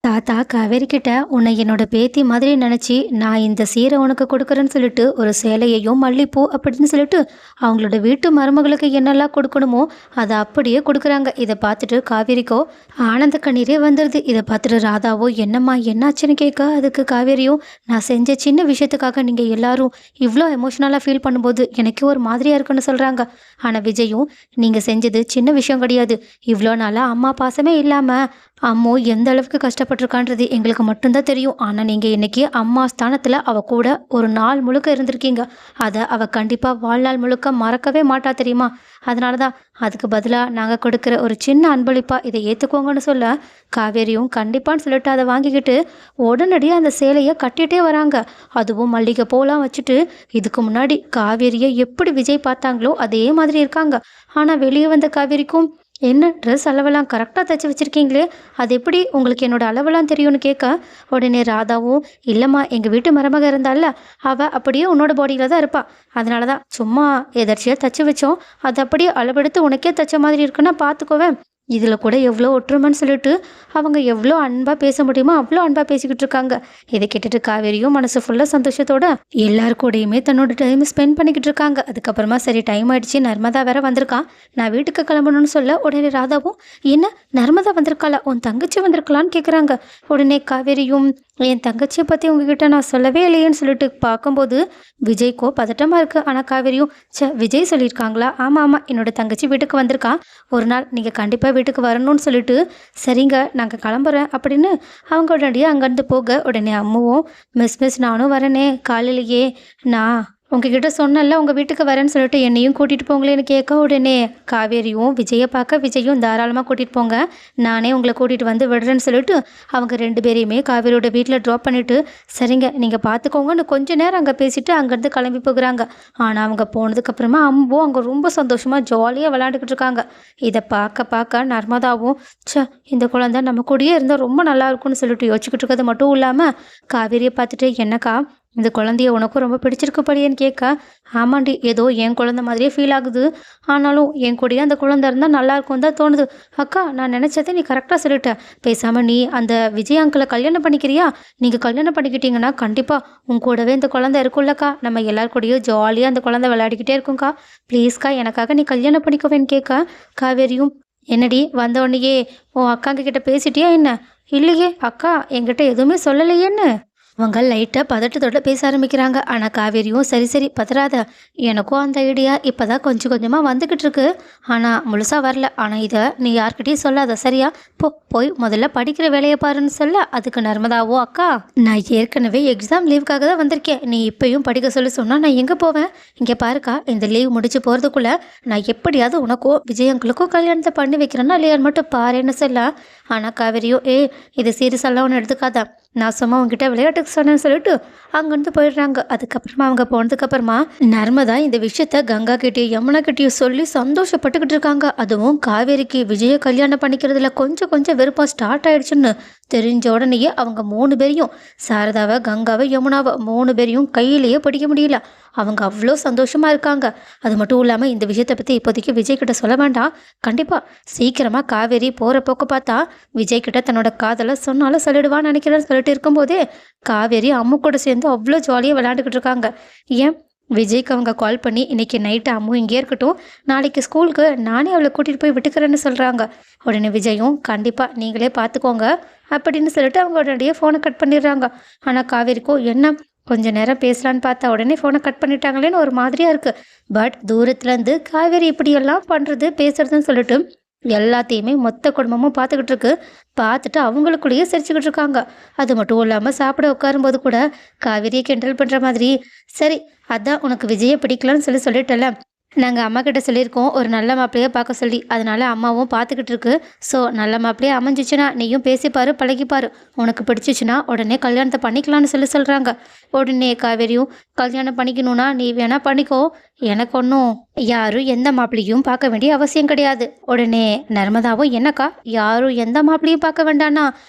தாத்தா காவேரி கிட்ட உன்னை என்னோட பேத்தி மாதிரி நினச்சி நான் இந்த சீரை உனக்கு கொடுக்குறேன்னு சொல்லிட்டு ஒரு சேலையையும் மல்லிப்பூ அப்படின்னு சொல்லிட்டு அவங்களோட வீட்டு மருமகளுக்கு என்னெல்லாம் கொடுக்கணுமோ அதை அப்படியே கொடுக்குறாங்க. இதை பார்த்துட்டு காவேரிக்கோ ஆனந்த கண்ணீரே வந்துடுது. இதை பார்த்துட்டு ராதாவோ என்னம்மா என்னாச்சுன்னு கேட்க, அதுக்கு காவேரியும் நான் செஞ்ச சின்ன விஷயத்துக்காக நீங்கள் எல்லாரும் இவ்வளோ எமோஷ்னலாக ஃபீல் பண்ணும்போது எனக்கு ஒரு மாதிரியாக இருக்குன்னு சொல்கிறாங்க. ஆனால் விஜயும் நீங்கள் செஞ்சது சின்ன விஷயம் கிடையாது. இவ்வளோ நாளாக அம்மா பாசமே இல்லாமல் அம்மோ எந்த அளவுக்கு கஷ்டப்பட்டிருக்கான்றது எங்களுக்கு மட்டும்தான் தெரியும். ஆனால் நீங்கள் இன்னைக்கு அம்மா ஸ்தானத்தில் அவள் கூட ஒரு நாள் முழுக்க இருந்திருக்கீங்க. அதை அவள் கண்டிப்பாக வாழ்நாள் முழுக்க மறக்கவே மாட்டா தெரியுமா? அதனால தான் அதுக்கு பதிலாக நாங்கள் கொடுக்குற ஒரு சின்ன அன்பளிப்பாக இதை ஏற்றுக்கோங்கன்னு சொல்ல, காவேரியும் கண்டிப்பான்னு சொல்லிட்டு அதை வாங்கிக்கிட்டு உடனடியாக அந்த சேலையை கட்டிகிட்டே வராங்க. அதுவும் மல்லிகை போலாம் வச்சுட்டு. இதுக்கு முன்னாடி காவேரியை எப்படி விஜய் பார்த்தாங்களோ அதே மாதிரி இருக்காங்க. ஆனால் வெளியே வந்த காவேரிக்கும் என்ன ட்ரெஸ் அளவெல்லாம் கரெக்டாக தைச்சி வச்சுருக்கீங்களே, அது எப்படி உங்களுக்கு என்னோடய அளவெல்லாம் தெரியும்னு கேட்க, உடனே ராதாவும் இல்லைம்மா எங்கள் வீட்டு மருமக இருந்தால அவள் அப்படியே உன்னோட பாடியில் தான் இருப்பாள், அதனால தான் சும்மா எதர்ச்சியாக தைச்சி வச்சோம், அது அப்படியே அளவெடுத்து உனக்கே தைச்ச மாதிரி இருக்குன்னா பார்த்துக்கோவேன். இதில் கூட எவ்வளோ ஒற்றுமைன்னு சொல்லிட்டு அவங்க எவ்வளோ அன்பாக பேச முடியுமோ அவ்வளோ அன்பாக பேசிக்கிட்டு இருக்காங்க. இதை கேட்டுட்டு காவேரியும் மனசு ஃபுல்லாக சந்தோஷத்தோட எல்லாரு கூடயுமே தன்னோட டைம் ஸ்பெண்ட் பண்ணிக்கிட்டு இருக்காங்க. அதுக்கப்புறமா சரி டைம் ஆயிடுச்சு, நர்மதா வேற வந்திருக்கான், நான் வீட்டுக்கு கிளம்பணும்னு சொல்ல, உடனே ராதாவும் என்ன நர்மதா வந்திருக்காளா, உன் தங்கச்சி வந்திருக்கலான்னு கேட்குறாங்க. உடனே காவேரியும் என் தங்கச்சியை பற்றி உங்ககிட்ட நான் சொல்லவே இல்லையேன்னு சொல்லிட்டு பார்க்கும்போது விஜய்க்கோ பதட்டமாக இருக்குது. ஆனால் காவேரியும் விஜய் சொல்லியிருக்காங்களா, ஆமாம் ஆமாம் என்னோட தங்கச்சி வீட்டுக்கு வந்திருக்கான், ஒரு நாள் நீங்கள் கண்டிப்பாக வீட்டுக்கு வரணும்னு சொல்லிட்டு சரிங்க நாங்கள் கிளம்புறேன் அப்படின்னு அவங்க உடனடியாக அங்கேருந்து போக, உடனே அம்மாவும் மிஸ் நானும் வரேனே காலையிலேயே, நான் உங்ககிட்ட சொன்னல உங்கள் வீட்டுக்கு வரேன்னு சொல்லிட்டு என்னையும் கூட்டிகிட்டு போங்களேன்னு கேட்க, உடனே காவேரியும் விஜயை பார்க்க விஜயும் தாராளமாக கூட்டிகிட்டு போங்க, நானே உங்களை கூட்டிகிட்டு வந்து விடுறேன்னு சொல்லிட்டு அவங்க ரெண்டு பேரையுமே காவேரியோட வீட்டில் ட்ராப் பண்ணிவிட்டு சரிங்க நீங்கள் பார்த்துக்கோங்கன்னு கொஞ்ச நேரம் அங்கே பேசிவிட்டு அங்கேருந்து கிளம்பி போகிறாங்க. ஆனால் அவங்க போனதுக்கப்புறமா அம்போ அங்கே ரொம்ப சந்தோஷமாக ஜாலியாக விளையாண்டுக்கிட்டு இருக்காங்க. இதை பார்க்க நர்மதாவும் இந்த குழந்தை நம்ம கூடயே இருந்தால் ரொம்ப நல்லா இருக்கும்னு சொல்லிட்டு யோசிச்சுக்கிட்டு இருக்கிறது மட்டும் இல்லாமல் காவேரியை பார்த்துட்டு என்னக்கா இந்த குழந்தைய உனக்கும் ரொம்ப பிடிச்சிருக்கு படியேன்னு கேட்க, ஆமாண்டி ஏதோ என் குழந்தை மாதிரியே ஃபீல் ஆகுது, ஆனாலும் என் கூடயே அந்த குழந்தை இருந்தால் நல்லாயிருக்கும் தான் தோணுது. அக்கா நான் நினச்சதை நீ கரெக்டாக சொல்லிட்ட, பேசாமல் நீ அந்த விஜய் அங்கிளை கல்யாணம் பண்ணிக்கிறியா, நீங்கள் கல்யாணம் பண்ணிக்கிட்டீங்கன்னா கண்டிப்பாக உன் கூடவே இந்த குழந்தை இருக்கும்லக்கா, நம்ம எல்லார் கூடயும் ஜாலியாக அந்த குழந்தை விளையாடிக்கிட்டே இருக்கும்க்கா, ப்ளீஸ்க்கா எனக்காக நீ கல்யாணம் பண்ணிக்கவேன்னு கேட்க, காவேரியும் என்னடி வந்த உடனேயே உன் அக்காங்க கிட்ட பேசிட்டியா என்ன, இல்லையே அக்கா என்கிட்ட எதுவுமே சொல்லலையேன்னு அவங்க லைட்டாக பதட்டத்தோட பேச ஆரம்பிக்கிறாங்க. ஆனால் காவேரியும் சரி பதறாத, எனக்கும் அந்த ஐடியா இப்போ தான் கொஞ்சம் கொஞ்சமாக வந்துக்கிட்டு இருக்கு, ஆனால் முழுசாக வரல, ஆனால் இதை நீ யார்கிட்டையும் சொல்லாத சரியா, போய் முதல்ல படிக்கிற வேலையை பாருன்னு சொல்ல, அதுக்கு நர்மதாவோ அக்கா நான் ஏற்கனவே எக்ஸாம் லீவுக்காக தான் வந்திருக்கேன், நீ இப்பயும் படிக்க சொல்லி சொன்னால் நான் எங்கே போவேன், இங்கே பாருக்கா இந்த லீவ் முடிச்சு போகிறதுக்குள்ளே நான் எப்படியாவது உனக்கும் விஜயங்களுக்கும் கல்யாணத்தை பண்ணி வைக்கிறேன்னா இல்லையான்னு மட்டும் பாருன்னு சொல்ல, ஆனால் காவேரியோ இது சீரியஸெல்லாம் ஒன்று எடுத்துக்காத, நான் சும்மா உங்ககிட்ட விளையாட்டுக்கு சொன்னேன்னு சொல்லிட்டு அங்கேருந்து போயிடுறாங்க. அதுக்கப்புறமா அவங்க போனதுக்கப்புறமா நர்மதா இந்த விஷயத்த கங்கா கிட்டேயும் யமுனா கிட்டேயும் சொல்லி சந்தோஷப்பட்டுக்கிட்டு இருக்காங்க. அதுவும் காவேரிக்கு விஜயை கல்யாணம் பண்ணிக்கிறதுல கொஞ்சம் விருப்பம் ஸ்டார்ட் ஆயிடுச்சுன்னு தெரிஞ்ச உடனேயே அவங்க 3 பேரையும் சாரதாவை கங்காவை யமுனாவை 3 பேரையும் கையிலேயே பிடிக்க முடியல. அவங்க அவ்வளோ சந்தோஷமாக இருக்காங்க. அது மட்டும் இல்லாமல் இந்த விஷயத்தை பற்றி இப்போதைக்கு விஜய் கிட்ட சொல்ல வேண்டாம், கண்டிப்பாக சீக்கிரமாக காவேரி போகிற போக்க பார்த்தா விஜய் கிட்ட தன்னோட காதலை சொன்னாலும் சொல்லிடுவான்னு நினைக்கிறேன்னு சொல்லிட்டு இருக்கும்போதே காவேரி அம்மு கூட சேர்ந்து அவ்வளோ ஜாலியாக விளையாண்டுக்கிட்டு இருக்காங்க. ஏன் விஜய்க்கு அவங்க கால் பண்ணி இன்றைக்கி நைட்டு அம்மு இங்கே இருக்கட்டும், நாளைக்கு ஸ்கூலுக்கு நானே அவளை கூட்டிகிட்டு போய் விட்டுக்கிறேன்னு சொல்கிறாங்க. உடனே விஜயும் கண்டிப்பாக நீங்களே பார்த்துக்கோங்க அப்படின்னு சொல்லிட்டு அவங்க உடனடியே ஃபோனை கட் பண்ணிடுறாங்க. ஆனால் காவேரிக்கோ என்ன கொஞ்ச நேரம் பேசலான்னு பார்த்தா உடனே ஃபோனை கட் பண்ணிட்டாங்களேன்னு ஒரு மாதிரியாக இருக்குது. பட் தூரத்துலேருந்து காவேரி இப்படியெல்லாம் பண்ணுறது பேசுறதுன்னு சொல்லிட்டு எல்லாத்தையுமே மொத்த குடும்பமும் பார்த்துக்கிட்டு இருக்கு. பார்த்துட்டு அவங்களுக்குள்ளேயே சிரிச்சுக்கிட்டு இருக்காங்க. அது மட்டும் இல்லாமல் சாப்பிட உட்காரும்போது கூட காவேரியை கிண்டல் பண்ணுற மாதிரி, சரி அதான் உனக்கு விஜயை பிடிக்கலன்னு சொல்லிட்டல, நாங்கள் அம்மா கிட்ட சொல்லியிருக்கோம் ஒரு நல்ல மாப்பிள்ளையாக பார்க்க சொல்லி, அதனால அம்மாவும் பார்த்துக்கிட்டு இருக்கு. ஸோ நல்ல மாப்பிள்ளையாக அமைஞ்சிச்சுன்னா நீயும் பேசிப்பாரு பழகிப்பாரு, உனக்கு பிடிச்சிச்சுன்னா உடனே கல்யாணத்தை பண்ணிக்கலான்னு சொல்கிறாங்க. உடனே காவேரியும் கல்யாணம் பண்ணிக்கணும்னா நீ வேணா பண்ணிக்கோ, எனக்கு ஒன்றும் யாரும் எந்த மாப்பிள்ளையும் பார்க்க வேண்டிய அவசியம் கிடையாது. உடனே நர்மதாவும், என்னக்கா யாரும் எந்த மாப்பிள்ளையும் பார்க்க வேண்டானா,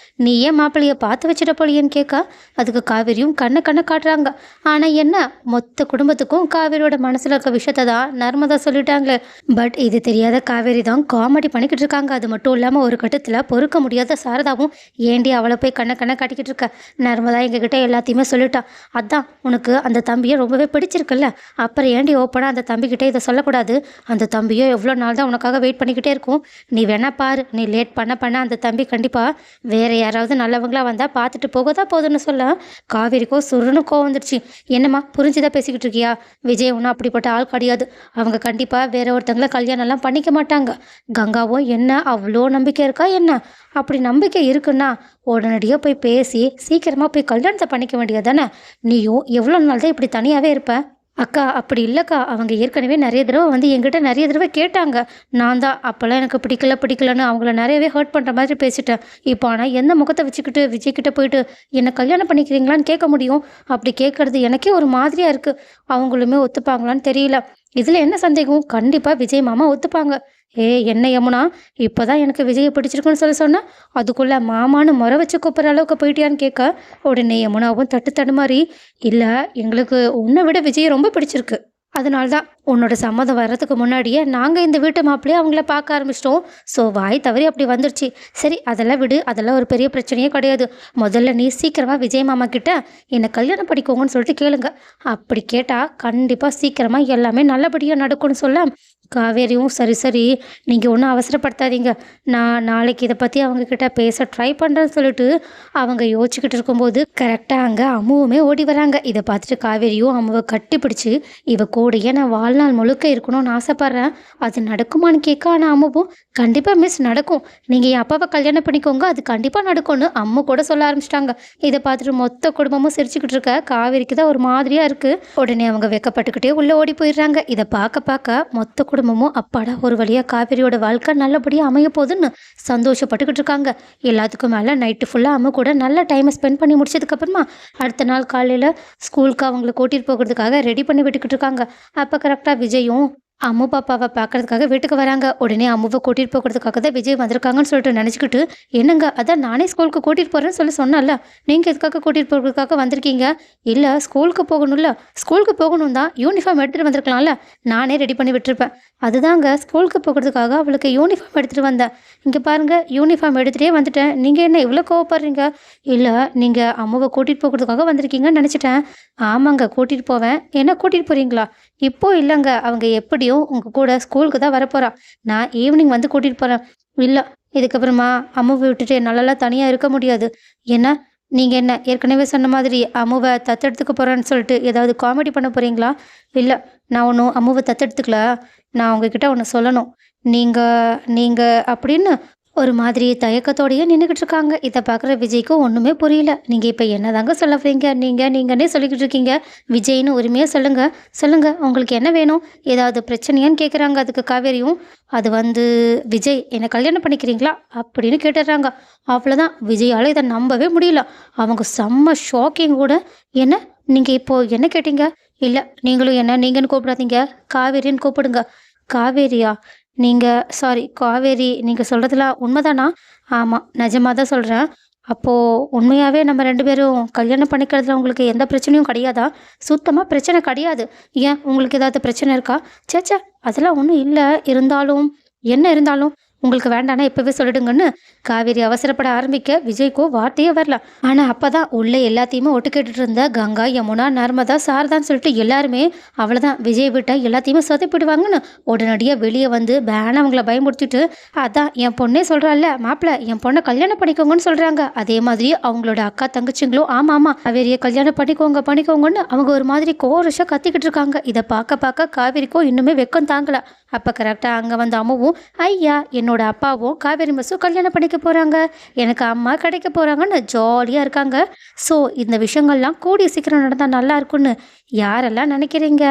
நீ ஏன் மாப்பிள்ளைய பார்த்து வச்சிட போலியேன்னு கேட்க, அதுக்கு காவேரியும் கண்ணை கண்ணை காட்டுறாங்க. ஆனால் என்ன, மொத்த குடும்பத்துக்கும் காவேரியோட மனசில் இருக்க விஷயத்த தான் நர்மதா சொல்லிட்டாங்களே. பட் இது தெரியாத காவேரி தான் காமெடி பண்ணிக்கிட்டு இருக்காங்க. அது மட்டும் இல்லாமல் ஒரு கட்டத்தில் பொறுக்க முடியாத சாரதாவும், ஏண்டி அவளை போய் கண்ணை கண்ணை காட்டிக்கிட்டு இருக்க, நர்மதா எங்ககிட்ட எல்லாத்தையுமே சொல்லிட்டா, அதான் உனக்கு அந்த தம்பியை ரொம்பவே பிடிச்சிருக்குல்ல, அப்புறம் ஏண்டி ஓப்பனாக அந்த தம்பிக்கிட்டே இதை சொல்லக்கூடாது. அந்த தம்பியோ எவ்வளோ நாள் தான் உனக்காக வெயிட் பண்ணிக்கிட்டே இருக்கும். நீ வேணா பாரு, நீ லேட் பண்ண பண்ண அந்த தம்பி கண்டிப்பாக வேறு யாராவது நல்லவங்களா வந்தால் பார்த்துட்டு போகதான் போதுன்னு சொல்ல, காவேரிக்கோ சுருன்னு கோவம் வந்துடுச்சு. என்னம்மா புரிஞ்சுதான் பேசிக்கிட்டு இருக்கியா? விஜய் ஒன்றும் அப்படிப்பட்ட ஆள் கிடையாது. அவங்க கண்டிப்பாக வேற ஒருத்தங்களை கல்யாணம்லாம் பண்ணிக்க மாட்டாங்க. கங்காவும் என்ன அவ்வளோ நம்பிக்கை இருக்கா என்ன? அப்படி நம்பிக்கை இருக்குன்னா உடனடியாக போய் பேசி சீக்கிரமாக போய் கல்யாணத்தை பண்ணிக்க வேண்டியதானே? நீயும் எவ்வளோ நாள் தான் இப்படி தனியாகவே இருப்ப? அக்கா அப்படி இல்லைக்கா, அவங்க ஏற்கனவே நிறைய தடவை வந்து என்கிட்ட நிறைய தடவை கேட்டாங்க. நான் தான் அப்போல்லாம் எனக்கு பிடிக்கலன்னு அவங்கள நிறையவே ஹர்ட் பண்ணுற மாதிரி பேசிட்டேன். இப்போ ஆனால் எந்த முகத்தை வச்சுக்கிட்டு விஜய்கிட்ட போயிட்டு என்னை கல்யாணம் பண்ணிக்கிறீங்களான்னு கேட்க முடியும்? அப்படி கேட்குறது எனக்கே ஒரு மாதிரியாக இருக்குது. அவங்களுமே ஒத்துப்பாங்களான்னு தெரியல. இதில் என்ன சந்தேகம், கண்டிப்பாக விஜய் மாமா ஒத்துப்பாங்க. என்ன யமுனா, இப்போ தான் எனக்கு விஜயை பிடிச்சிருக்குன்னு சொன்னா அதுக்குள்ளே மாமான்னு முறை வச்சு கூப்பிட்ற அளவுக்கு போயிட்டியான்னு கேட்க, உடனே யமுனாவும் தட்டு தடுமாறி, இல்லை எங்களுக்கு உன்னை விட விஜயை ரொம்ப பிடிச்சிருக்கு, அதனால தான் உன்னோட சம்மதம் வர்றதுக்கு முன்னாடியே நாங்கள் இந்த வீட்டு மாப்பிள்ளையே அவங்கள பார்க்க ஆரம்பிச்சிட்டோம். ஸோ வாய் தவறி அப்படி வந்துருச்சு. சரி அதெல்லாம் விடு, அதெல்லாம் ஒரு பெரிய பிரச்சனையே கிடையாது. முதல்ல நீ சீக்கிரமாக விஜய் மாமா கிட்ட என்னை கல்யாணம் படிக்கோங்கன்னு சொல்லிட்டு கேளுங்க. அப்படி கேட்டால் கண்டிப்பாக சீக்கிரமாக எல்லாமே நல்லபடியாக நடக்கும்னு சொல்ல, காவேரியும் சரி சரி நீங்கள் ஒன்றும் அவசரப்படுத்தாதீங்க, நான் நாளைக்கு இதை பற்றி அவங்கக்கிட்ட பேச ட்ரை பண்ணுறேன்னு சொல்லிட்டு அவங்க யோசிச்சுக்கிட்டு இருக்கும்போது கரெக்டாக அங்கே அம்முவுமே ஓடி வராங்க. இதை பார்த்துட்டு காவேரியும் அம்முவை கட்டி பிடிச்சி, இவ கூடயே நான் வாழ்நாள் முழுக்க இருக்கணும்னு ஆசைப்பட்றேன், அது நடக்குமான்னு கேட்க, ஆனால் அம்முவும் கண்டிப்பாக மிஸ் நடக்கும், நீங்கள் என் அப்பாவை கல்யாணம் பண்ணிக்கோங்க, அது கண்டிப்பாக நடக்கும்னு அம்மு கூட சொல்ல ஆரம்பிச்சிட்டாங்க. இதை பார்த்துட்டு மொத்த குடும்பமும் சிரிச்சுக்கிட்டு இருக்க காவேரிக்கு தான் ஒரு மாதிரியாக இருக்குது. உடனே அவங்க வெக்கப்பட்டுக்கிட்டே உள்ளே ஓடி போயிடுறாங்க. இதை பார்க்க பார்க்க மொத்த குடும்பமும் அப்பாடா ஒரு வழியாக காவேரியோட வாழ்க்கை நல்லபடியாக அமைய போகுதுன்னு சந்தோஷப்பட்டுக்கிட்டு இருக்காங்க. எல்லாத்துக்கும் மேலே நைட்டு ஃபுல்லாக அம்மா கூட நல்ல டைமை ஸ்பெண்ட் பண்ணி முடிச்சதுக்கப்புறமா அடுத்த நாள் காலையில் ஸ்கூலுக்கு அவங்கள கூட்டிகிட்டு போகிறதுக்காக ரெடி பண்ணி விட்டுக்கிட்டு இருக்காங்க. அப்போ கரெக்டாக விஜயும் அம்மு பாப்பாவை பார்க்கறதுக்காக வீட்டுக்கு வராங்க. உடனே அம்முவை கூட்டிகிட்டு போகிறதுக்காக தான் விஜய் வந்திருக்காங்கன்னு சொல்லிட்டு நினச்சிக்கிட்டு, என்னங்க அதான் நானே ஸ்கூலுக்கு கூட்டிகிட்டு போகிறேன்னு சொன்னல, நீங்கள் எதுக்காக கூட்டிகிட்டு போகிறதுக்காக வந்திருக்கீங்க? இல்லை ஸ்கூலுக்கு போகணும்ல, ஸ்கூலுக்கு போகணும் தான், யூனிஃபார்ம் எடுத்துகிட்டு வந்திருக்கலாம்ல, நானே ரெடி பண்ணி விட்டுருப்பேன். அதுதாங்க ஸ்கூலுக்கு போகிறதுக்காக அவளுக்கு யூனிஃபார்ம் எடுத்துகிட்டு வந்தேன். இங்கே பாருங்கள் யூனிஃபார்ம் எடுத்துகிட்டே வந்துட்டேன், நீங்கள் என்ன இவ்வளோ கோவப்படுறீங்க? இல்லை நீங்கள் அம்முவை கூட்டிகிட்டு போகிறதுக்காக வந்திருக்கீங்கன்னு நினச்சிட்டேன். ஆமாங்க கூட்டிகிட்டு போவேன். என்ன கூட்டிகிட்டு போகிறீங்களா? இப்போ இல்லைங்க, அவங்க எப்படியும் உங்கள் கூட ஸ்கூலுக்கு தான் வரப்போகிறா, நான் ஈவினிங் வந்து கூட்டிகிட்டு போகிறேன். இல்லை இதுக்கப்புறமா அம்முவை விட்டுட்டு என்னாலலாம் தனியாக இருக்க முடியாது. ஏன்னா நீங்கள் என்ன ஏற்கனவே சொன்ன மாதிரி அம்முவை தத்தெடுத்துக்க போகிறேன்னு சொல்லிட்டு ஏதாவது காமெடி பண்ண போகிறீங்களா? இல்லை நான் ஒன்றும் அம்முவை தத்தெடுத்துக்கல, நான் உங்ககிட்ட ஒன்று சொல்லணும். நீங்கள் நீங்கள் அப்படின்னு ஒரு மாதிரி தயக்கத்தோடையே நின்றுக்கிட்டு இருக்காங்க. இதை பார்க்குற விஜய்க்கும் ஒன்றுமே புரியல. நீங்கள் இப்போ என்னதாங்க சொல்ல வரீங்க? நீங்கன்னே சொல்லிக்கிட்டு இருக்கீங்க. விஜய்னு உரிமையாக சொல்லுங்கள் உங்களுக்கு என்ன வேணும்? ஏதாவது பிரச்சனையான்னு கேட்குறாங்க. அதுக்கு காவேரியும், அது வந்து விஜய் என்னை கல்யாணம் பண்ணிக்கிறீங்களா அப்படின்னு கேட்டுடுறாங்க. அவ்வளோதான், விஜயால் இதை நம்பவே முடியல. அவங்க செம்ம ஷாக்கிங் கூட. என்ன நீங்கள் இப்போது என்ன கேட்டீங்க? இல்லை நீங்களும் என்ன நீங்கன்னு கூப்பிடாதீங்க, காவேரின்னு கூப்பிடுங்க. காவேரியா? சாரி காவேரி, நீங்கள் சொல்கிறதுலாம் உண்மைதானா? ஆமாம் நிஜமாக தான் சொல்கிறேன். அப்போது உண்மையாகவே நம்ம 2 பேரும் கல்யாணம் பண்ணிக்கிறதுல உங்களுக்கு எந்த பிரச்சனையும் கிடையாதா? சுத்தமாக பிரச்சனை கிடையாது. ஏன் உங்களுக்கு ஏதாவது பிரச்சனை இருக்கா? சேச்சா அதெல்லாம் ஒன்றும் இல்லை. என்ன இருந்தாலும் உங்களுக்கு வேண்டானா இப்போவே சொல்லிடுங்கன்னு காவேரி அவசரப்பட ஆரம்பிக்க விஜய்க்கோ வார்த்தையே வரல. ஆனால் அப்போ தான் உள்ளே எல்லாத்தையுமே ஒட்டு கேட்டுட்டு இருந்த கங்கா, யமுனா, நர்மதா, சாரதான்னு சொல்லிட்டு எல்லாருமே அவ்வளோதான் விஜய் விட்டா எல்லாத்தையுமே சொதப்பிடுவாங்கன்னு உடனடியாக வெளியே வந்து பேன அவங்கள பயமுறுத்திட்டு, அதான் என் பொண்ணே சொல்கிறாள்ல மாப்பிள்ளை, என் பொண்ணை கல்யாணம் பண்ணிக்கோங்கன்னு சொல்கிறாங்க. அதே மாதிரி அவங்களோட அக்கா தங்கச்சிங்களும் ஆமாம் காவேரியை கல்யாணம் பண்ணிக்கோங்கன்னு அவங்க ஒரு மாதிரி கோரஷாக கத்திக்கிட்டு இருக்காங்க. இதை பார்க்க காவேரிக்கும் இன்னுமே வெக்கம் தாங்கல. அப்போ கரெக்டாக அங்கே வந்து அம்மாவும், ஐயா என்னோட அப்பாவும் காவேரி மிஸ்ஸும் கல்யாணம் பண்ணிக்க போகிறாங்க, எனக்கு அம்மா கிடைக்க போகிறாங்கன்னு ஜாலியாக இருக்காங்க. ஸோ இந்த விஷயங்கள்லாம் கூடிய சீக்கிரம் நடந்தால் நல்லா இருக்குன்னு யாரெல்லாம் நினைக்கிறீங்க?